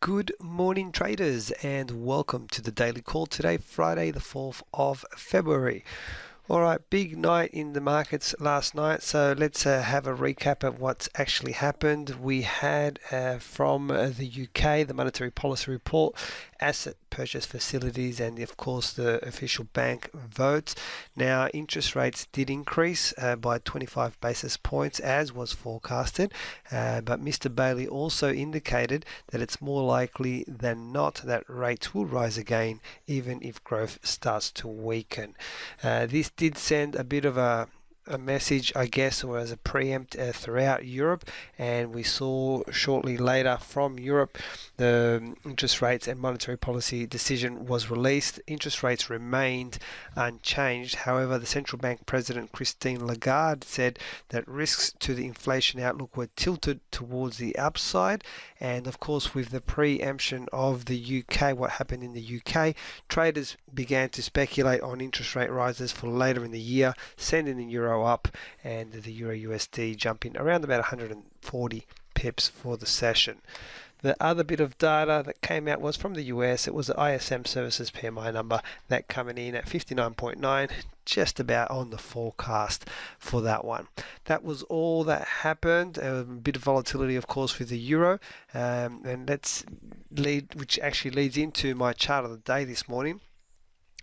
Good morning, traders, and welcome to the daily call today, Friday, the 4th of February. All right, big night in the markets last night, so let's have a recap of what's actually happened. We had from the UK, the monetary policy report, asset purchase facilities, and of course the official bank votes. Now, interest rates did increase by 25 basis points as was forecasted, but Mr. Bailey also indicated that it's more likely than not that rates will rise again even if growth starts to weaken. This did send a bit of a message, I guess, or as a preempt throughout Europe, and we saw shortly later from Europe the interest rates and monetary policy decision was released. Interest rates remained unchanged. However, the central bank president Christine Lagarde said that risks to the inflation outlook were tilted towards the upside, and of course with the preemption of the UK, what happened in the UK, traders began to speculate on interest rate rises for later in the year, sending the euro up and the euro USD jumping around about 140 pips for the session. The other bit of data that came out was from the US. It was the ISM services PMI number, that coming in at 59.9, just about on the forecast for that one. That was all that happened. A bit of volatility, of course, with the euro, and which actually leads into my chart of the day this morning.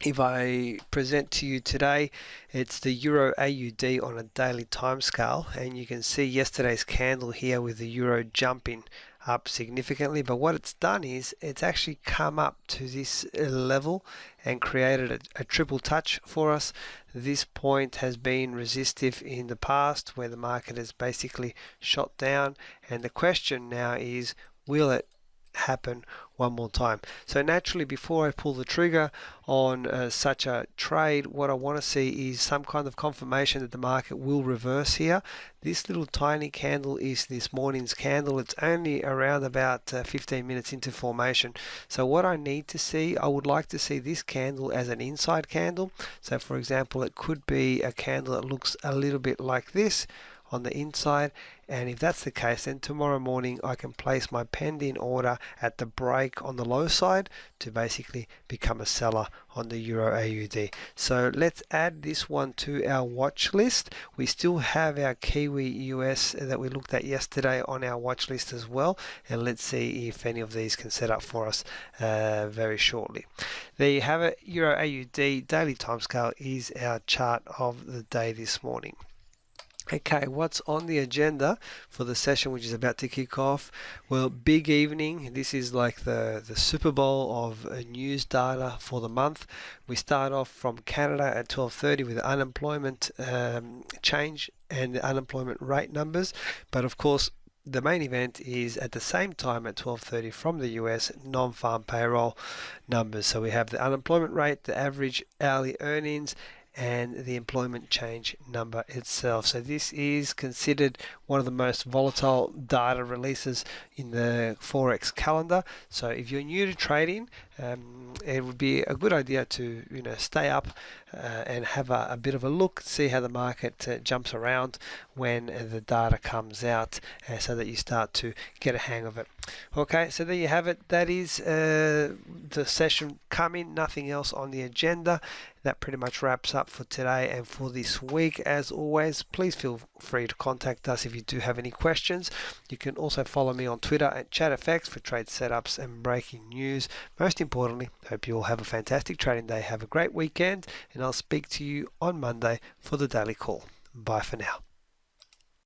If I present to you today, it's the Euro AUD on a daily time scale, and you can see yesterday's candle here with the euro jumping up significantly, but what it's done is it's actually come up to this level and created a triple touch for us. This point has been resistive in the past where the market has basically shot down, and the question now is, will it happen one more time? So naturally, before I pull the trigger on such a trade, what I want to see is some kind of confirmation that the market will reverse here. This little tiny candle is this morning's candle. It's only around about 15 minutes into formation. So what I need to see, I would like to see this candle as an inside candle. So for example, it could be a candle that looks a little bit like this on the inside, and if that's the case, then tomorrow morning I can place my pending order at the break on the low side to basically become a seller on the Euro AUD. So let's add this one to our watch list. We still have our Kiwi US that we looked at yesterday on our watch list as well, and let's see if any of these can set up for us very shortly. There you have it. Euro AUD daily timescale is our chart of the day this morning. Okay, what's on the agenda for the session which is about to kick off? Well, big evening. This is like the Super Bowl of news data for the month. We start off from Canada at 12:30 with the unemployment change and the unemployment rate numbers. But of course, the main event is at the same time at 12:30 from the US, non-farm payroll numbers. So we have the unemployment rate, the average hourly earnings, and the employment change number itself. So this is considered one of the most volatile data releases in the Forex calendar. So if you're new to trading, it would be a good idea to stay up and have a bit of a look, see how the market jumps around when the data comes out, so that you start to get a hang of it. Okay, so there you have it. That is the session coming. Nothing else on the agenda. That pretty much wraps up for today and for this week. As always, please feel free to contact us if you do have any questions. You can also follow me on Twitter at ChatFX for trade setups and breaking news. Most importantly, hope you all have a fantastic trading day. Have a great weekend, and I'll speak to you on Monday for the daily call. Bye for now.